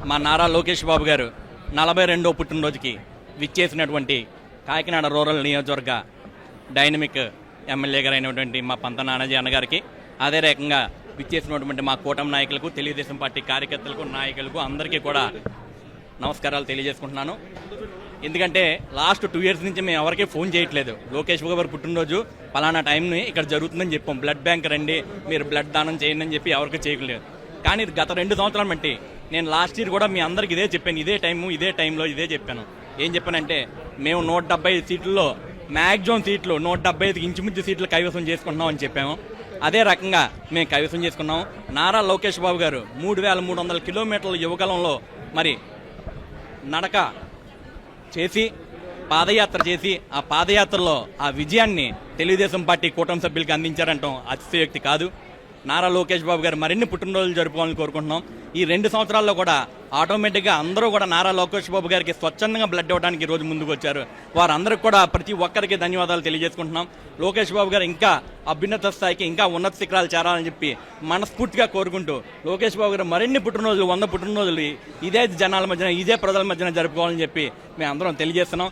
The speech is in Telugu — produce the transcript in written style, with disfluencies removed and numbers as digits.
మా నారా లోకేష్ బాబు గారు 42వ పుట్టినరోజుకి విచ్చేసినటువంటి కాకినాడ రూరల్ నియోజకవర్గ డైనమిక్ ఎమ్మెల్యే గారు అయినటువంటి మా పంత నానాజీ అన్నగారికి, అదే రకంగా విచ్చేసినటువంటి మా కూటమి నాయకులకు, తెలుగుదేశం పార్టీ కార్యకర్తలకు, నాయకులకు అందరికీ కూడా నమస్కారాలు తెలియజేసుకుంటున్నాను. ఎందుకంటే లాస్ట్ 2 years నుంచి మేము ఎవరికీ ఫోన్ చేయట్లేదు. లోకేష్ బాబు గారు పుట్టినరోజు పలానా టైంని ఇక్కడ జరుగుతుందని చెప్పాం, బ్లడ్ బ్యాంక్ రండి, మీరు బ్లడ్ దానం చేయండి అని చెప్పి ఎవరికి చేయలేదు. కానీ గత 2 సంవత్సరాలు బట్టి నేను లాస్ట్ ఇయర్ కూడా మీ అందరికి ఇదే చెప్పాను, ఇదే టైంలో ఇదే చెప్పాను. ఏం చెప్పానంటే, మేము 175 సీట్లలో మ్యాక్సిమం సీట్లు 175 ఇంచుమించు సీట్లు కైవసం చేసుకుంటున్నాం అని చెప్పాము. అదే రకంగా మేము కైవసం చేసుకున్నాం. నారా లోకేష్ బాబు గారు 3300 కిలోమీటర్ల యువకాలంలో మరి నడక చేసి పాదయాత్ర చేసి ఆ పాదయాత్రలో ఆ విజయాన్ని తెలుగుదేశం పార్టీ కూటమి సభ్యులకి అందించారంటాం అతిశయోక్తి కాదు. నారా లోకేష్ బాబు గారు మరిన్ని పుట్టినరోజులు జరుపుకోవాలని కోరుకుంటున్నాం. ఈ 2 సంవత్సరాల్లో కూడా ఆటోమేటిక్గా అందరూ కూడా నారా లోకేష్ బాబు గారికి స్వచ్ఛందంగా బ్లడ్ ఇవ్వడానికి ఈరోజు ముందుకు వచ్చారు. వారందరికీ కూడా ప్రతి ఒక్కరికి ధన్యవాదాలు తెలియజేసుకుంటున్నాం. లోకేష్ బాబు గారు ఇంకా అభ్యున్నత స్థాయికి, ఇంకా ఉన్నత శిఖరాలు చేరాలని చెప్పి మనస్ఫూర్తిగా కోరుకుంటూ, లోకేష్ బాబు గారు మరిన్ని పుట్టినరోజులు 100 పుట్టినరోజులు ఇదే జనాల మధ్యన, ఇదే ప్రజల మధ్యన జరుపుకోవాలని చెప్పి మేము అందరం తెలియజేస్తున్నాం.